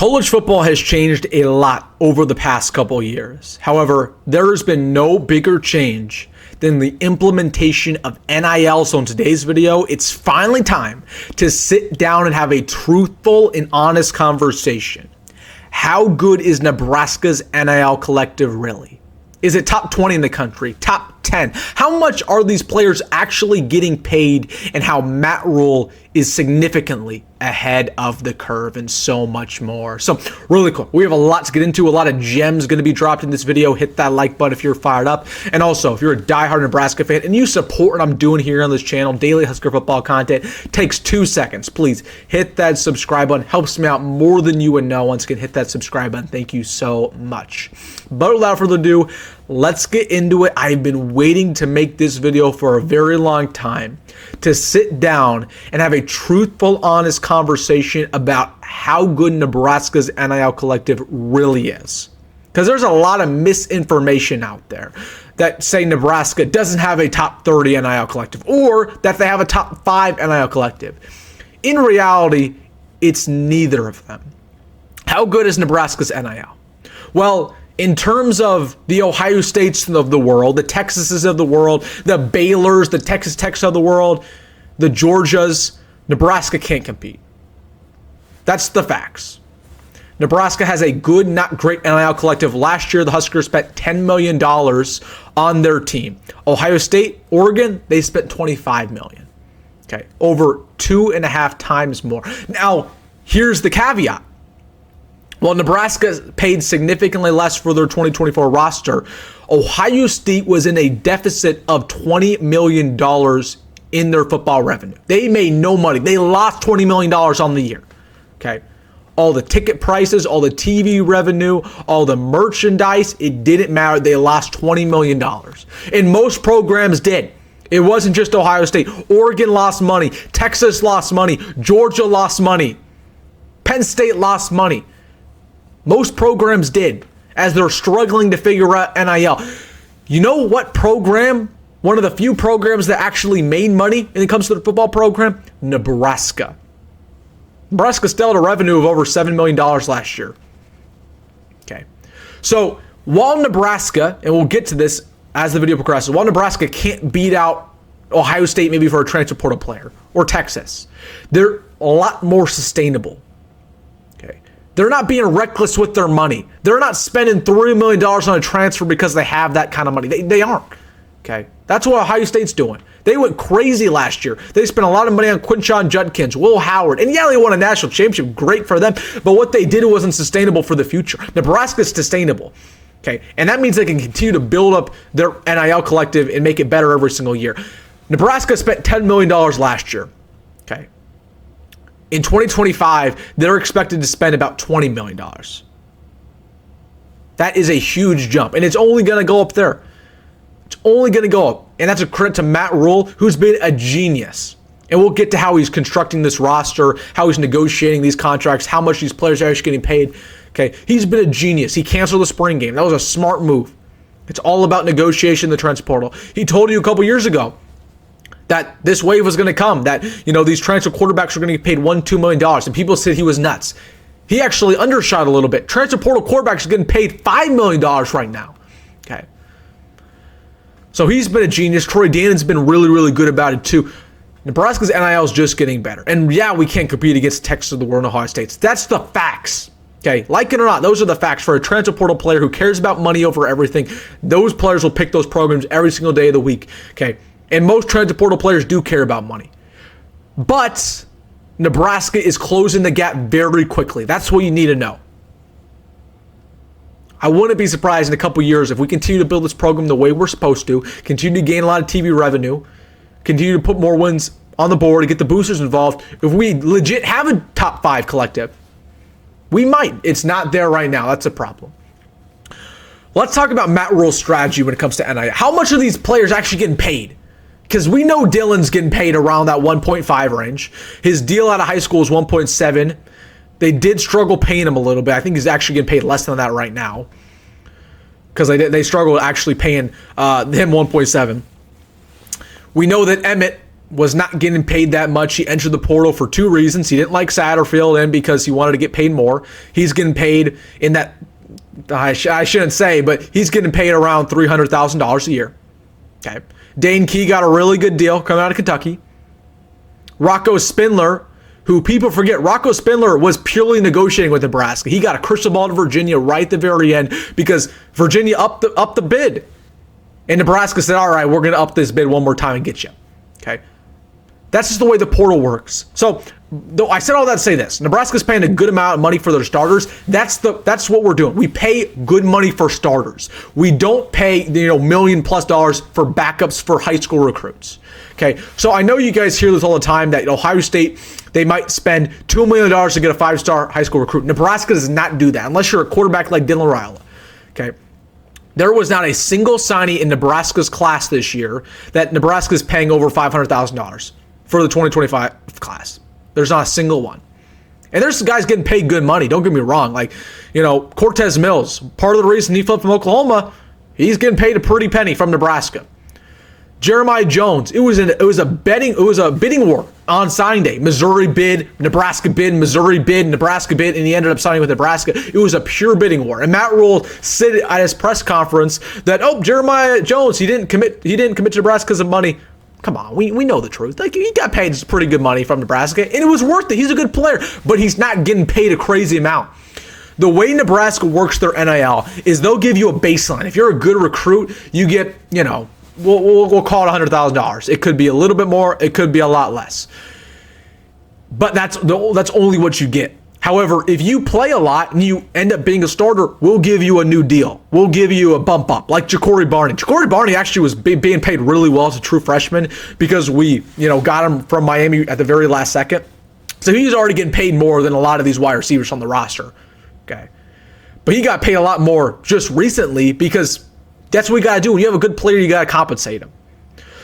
College football has changed a lot over the past couple years. However, there has been no bigger change than the implementation of NIL. So in today's video, it's finally time to sit down and have a truthful and honest conversation. How good is Nebraska's NIL collective really? Is it top 20 in the country? Top 10? How much are these players actually getting paid, and how Matt Rhule is significantly ahead of the curve, and so much more. So really quick, we have a lot to get into, a lot of gems going to be dropped in this video. Hit that like button if you're fired up. And also, if you're a diehard Nebraska fan and you support what I'm doing here on this channel, daily Husker football content, takes 2 seconds. Please hit that subscribe button. Helps me out more than you would know. Once again, hit that subscribe button. Thank you so much. But without further ado, let's get into it. I've been waiting to make this video for a very long time, to sit down and have a truthful, honest conversation about how good Nebraska's NIL collective really is. Because there's a lot of misinformation out there that say Nebraska doesn't have a top 30 NIL collective, or that they have a top 5 NIL collective. In reality, it's neither of them. How good is Nebraska's NIL? Well, in terms of the Ohio States of the world, the Texases of the world, the Baylors, the Texas Techs of the world, the Georgias, Nebraska can't compete. That's the facts. Nebraska has a good, not great NIL collective. Last year, the Huskers spent $10 million on their team. Ohio State, Oregon, they spent $25 million. Okay, over 2.5 times more. Now, here's the caveat. While Nebraska paid significantly less for their 2024 roster, Ohio State was in a deficit of $20 million in their football revenue. They made no money. They lost $20 million on the year. Okay. All the ticket prices, all the TV revenue, all the merchandise, it didn't matter. They lost $20 million. And most programs did. It wasn't just Ohio State. Oregon lost money. Texas lost money. Georgia lost money. Penn State lost money. Most programs did, as they're struggling to figure out NIL. You know what program, one of the few programs that actually made money when it comes to the football program? Nebraska. Nebraska still had a revenue of over $7 million last year. Okay. So while Nebraska, and we'll get to this as the video progresses, while Nebraska can't beat out Ohio State maybe for a transfer portal player, or Texas, they're a lot more sustainable. They're not being reckless with their money. They're not spending $3 million on a transfer because they have that kind of money. They aren't. Okay. That's what Ohio State's doing. They went crazy last year. They spent a lot of money on Quinshon Judkins, Will Howard. And yeah, they won a national championship. Great for them. But what they did wasn't sustainable for the future. Nebraska's sustainable. Okay. And that means they can continue to build up their NIL collective and make it better every single year. Nebraska spent $10 million last year. Okay. In 2025, they're expected to spend about $20 million. That is a huge jump, and it's only going to go up there. It's only going to go up, and that's a credit to Matt Rhule, who's been a genius. And we'll get to how he's constructing this roster, how he's negotiating these contracts, how much these players are actually getting paid. Okay, he's been a genius. He canceled the spring game. That was a smart move. It's all about negotiation in the transfer portal. He told you a couple years ago that this wave was going to come, that, you know, these transfer quarterbacks were going to get paid $1-2 million, and people said he was nuts. He actually undershot a little bit. Transfer portal quarterbacks are getting paid $5 million right now. Okay. So he's been a genius. Troy Danon's been really, really good about it too. Nebraska's NIL is just getting better. And yeah, we can't compete against Texas of the world and Ohio State. That's the facts. Okay, like it or not, those are the facts. For a transfer portal player who cares about money over everything, those players will pick those programs every single day of the week. Okay. And most transfer portal players do care about money. But Nebraska is closing the gap very quickly. That's what you need to know. I wouldn't be surprised in a couple years if we continue to build this program the way we're supposed to, continue to gain a lot of TV revenue, continue to put more wins on the board, and get the boosters involved. If we legit have a top 5 collective, we might. It's not there right now. That's a problem. Let's talk about Matt Rhule's strategy when it comes to NIL. How much are these players actually getting paid? Because we know Dylan's getting paid around that 1.5 range. His deal out of high school is 1.7. They did struggle paying him a little bit. I think he's actually getting paid less than that right now, because they struggled actually paying him 1.7. We know that Emmett was not getting paid that much. He entered the portal for two reasons. He didn't like Satterfield and because he wanted to get paid more. He's getting paid in that, I shouldn't say, but he's getting paid around $300,000 a year. Okay. Dane Key got a really good deal coming out of Kentucky. Rocco Spindler, who people forget, Rocco Spindler was purely negotiating with Nebraska. He got a crystal ball to Virginia right at the very end because Virginia upped the bid. And Nebraska said, all right, we're going to up this bid one more time and get you. Okay. That's just the way the portal works. So, though I said all that to say this, Nebraska's paying a good amount of money for their starters. That's what we're doing. We pay good money for starters. We don't pay $1 million+ for backups for high school recruits. Okay, so I know you guys hear this all the time that Ohio State, they might spend $2 million to get a 5-star high school recruit. Nebraska does not do that unless you're a quarterback like Dylan Raiola. Okay. There was not a single signee in Nebraska's class this year that Nebraska is paying over $500,000 for the 2025 class. There's not a single one. And there's guys getting paid good money. Don't get me wrong. Like, Cortez Mills, part of the reason he flipped from Oklahoma, he's getting paid a pretty penny from Nebraska. Jeremiah Jones, it was a bidding war on signing day. Missouri bid, Nebraska bid, Missouri bid, Nebraska bid, and he ended up signing with Nebraska. It was a pure bidding war. And Matt Rhule said at his press conference that, Jeremiah Jones, he didn't commit to Nebraska because of money. Come on, we know the truth. Like, he got paid pretty good money from Nebraska, and it was worth it. He's a good player, but he's not getting paid a crazy amount. The way Nebraska works their NIL is they'll give you a baseline. If you're a good recruit, you get, we'll call it $100,000. It could be a little bit more. It could be a lot less. But that's only what you get. However, if you play a lot and you end up being a starter, we'll give you a new deal. We'll give you a bump up, like Ja'Cory Barney. Ja'Cory Barney actually was being paid really well as a true freshman because we, got him from Miami at the very last second. So he's already getting paid more than a lot of these wide receivers on the roster. Okay. But he got paid a lot more just recently because that's what we got to do. When you have a good player, you got to compensate him.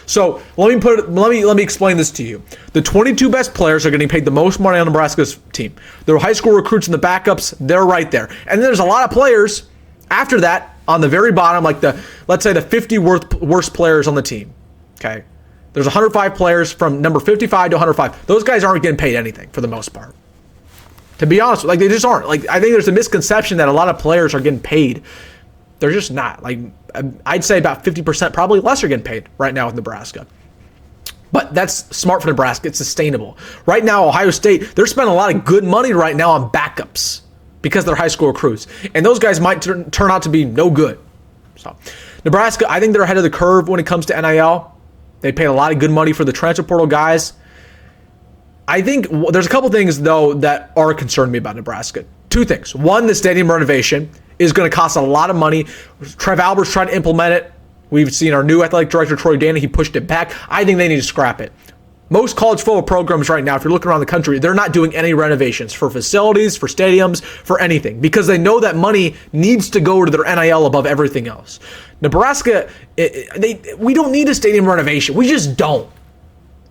So let me explain this to you. The 22 best players are getting paid the most money on Nebraska's team. Their high school recruits and the backups, they're right there. And then there's a lot of players after that on the very bottom, like let's say the 50 worst players on the team. Okay. There's 105 players from number 55 to 105. Those guys aren't getting paid anything for the most part. To be honest, they just aren't. I think there's a misconception that a lot of players are getting paid. They're just not. I'd say about 50%, probably less, are getting paid right now with Nebraska. But that's smart for Nebraska. It's sustainable. Right now, Ohio State, they're spending a lot of good money right now on backups because they're high school recruits. And those guys might turn out to be no good. So Nebraska, I think they're ahead of the curve when it comes to NIL. They paid a lot of good money for the transfer portal guys. I think there's a couple things, though, that are concerning me about Nebraska. Two things. One, the stadium renovation is going to cost a lot of money. Trev Albert's trying to implement it. We've seen our new athletic director, Troy Dana. He pushed it back. I think they need to scrap it. Most college football programs right now, if you're looking around the country, they're not doing any renovations for facilities, for stadiums, for anything, because they know that money needs to go to their NIL above everything else. Nebraska, we don't need a stadium renovation. We just don't.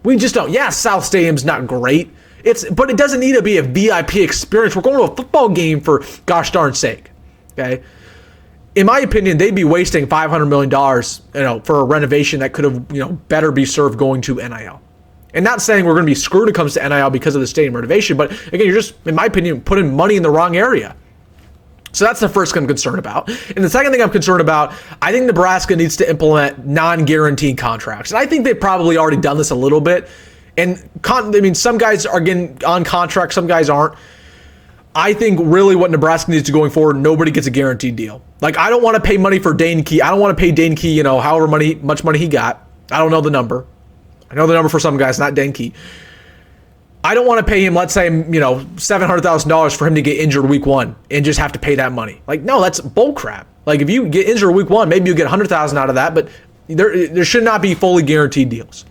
Yeah, South Stadium's not great. But it doesn't need to be a VIP experience. We're going to a football game for gosh darn sake. Okay. In my opinion, they'd be wasting $500 million, for a renovation that could have, better be served going to NIL. And not saying we're going to be screwed when it comes to NIL because of the stadium renovation, but again, you're just, in my opinion, putting money in the wrong area. So that's the first thing I'm concerned about. And the second thing I'm concerned about, I think Nebraska needs to implement non-guaranteed contracts. And I think they've probably already done this a little bit. And some guys are getting on contract, some guys aren't. I think really what Nebraska needs to going forward, nobody gets a guaranteed deal. I don't want to pay money for Dane Key. I don't want to pay Dane Key, however much money he got. I don't know the number. I know the number for some guys, not Dane Key. I don't want to pay him, let's say, $700,000 for him to get injured week one and just have to pay that money. No, that's bull crap. If you get injured week one, maybe you get $100,000 out of that, but there should not be fully guaranteed deals.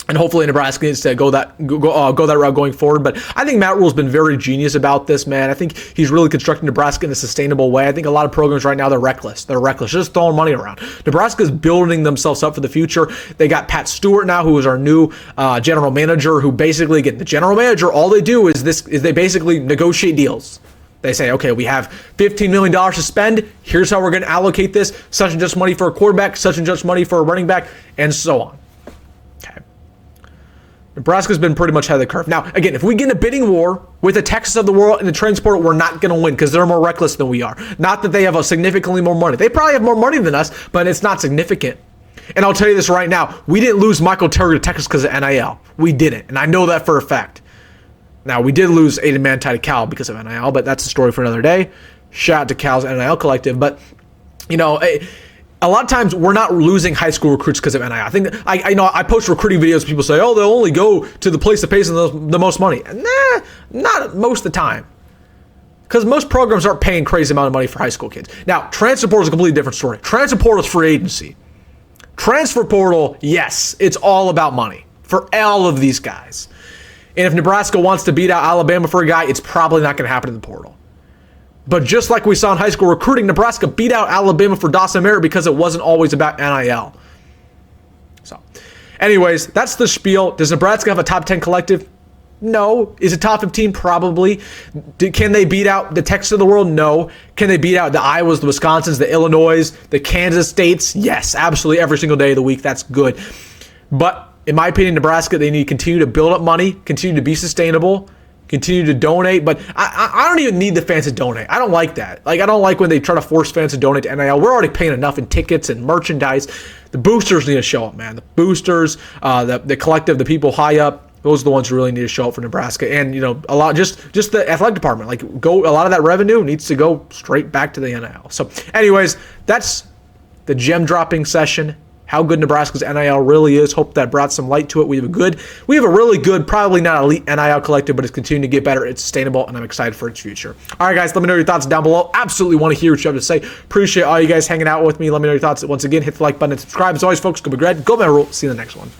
And hopefully Nebraska needs to go that route going forward. But I think Matt Rhule's been very genius about this, man. I think he's really constructing Nebraska in a sustainable way. I think a lot of programs right now, they're reckless. Just throwing money around. Nebraska's building themselves up for the future. They got Pat Stewart now, who is our new general manager, who basically, again, the general manager, all they do is they basically negotiate deals. They say, okay, we have $15 million to spend. Here's how we're going to allocate this. Such and such money for a quarterback, such and such money for a running back, and so on. Okay. Nebraska's been pretty much ahead of the curve. Now, again, if we get in a bidding war with the Texas of the world and the transport, we're not going to win because they're more reckless than we are. Not that they have a significantly more money. They probably have more money than us, but it's not significant. And I'll tell you this right now. We didn't lose Michael Terry to Texas because of NIL. We didn't, and I know that for a fact. Now, we did lose Aiden Manti to Cal because of NIL, but that's a story for another day. Shout out to Cal's NIL collective. But, you know, a lot of times we're not losing high school recruits because of NIL. I think I post recruiting videos. People say, "Oh, they'll only go to the place that pays them the most money." Nah, not most of the time, because most programs aren't paying crazy amount of money for high school kids. Now, transfer portal is a completely different story. Transfer portal is free agency. Transfer portal, yes, it's all about money for all of these guys. And if Nebraska wants to beat out Alabama for a guy, it's probably not going to happen in the portal. But just like we saw in high school recruiting, Nebraska beat out Alabama for Dawson Merritt because it wasn't always about NIL. So, anyways, that's the spiel. Does Nebraska have a top 10 collective? No. Is it top 15? Probably. Can they beat out the Texas of the world? No. Can they beat out the Iowas, the Wisconsins, the Illinois, the Kansas States? Yes, absolutely. Every single day of the week. That's good. But in my opinion, Nebraska, they need to continue to build up money, continue to be sustainable, continue to donate. But I don't even need the fans to donate. I don't like that. Like, I don't like when they try to force fans to donate to NIL. We're already paying enough in tickets and merchandise. The boosters need to show up, man. The boosters, the collective, the people high up, those are the ones who really need to show up for Nebraska. And, you know, a lot, just the athletic department. Like, a lot of that revenue needs to go straight back to the NIL. So, anyways, that's the gem dropping session. How good Nebraska's NIL really is. Hope that brought some light to it. We have a really good, probably not elite NIL collective, but it's continuing to get better. It's sustainable, and I'm excited for its future. All right, guys, let me know your thoughts down below. Absolutely want to hear what you have to say. Appreciate all you guys hanging out with me. Let me know your thoughts. Once again, hit the like button and subscribe. As always, folks, go be great. Go Rhule. See you in the next one.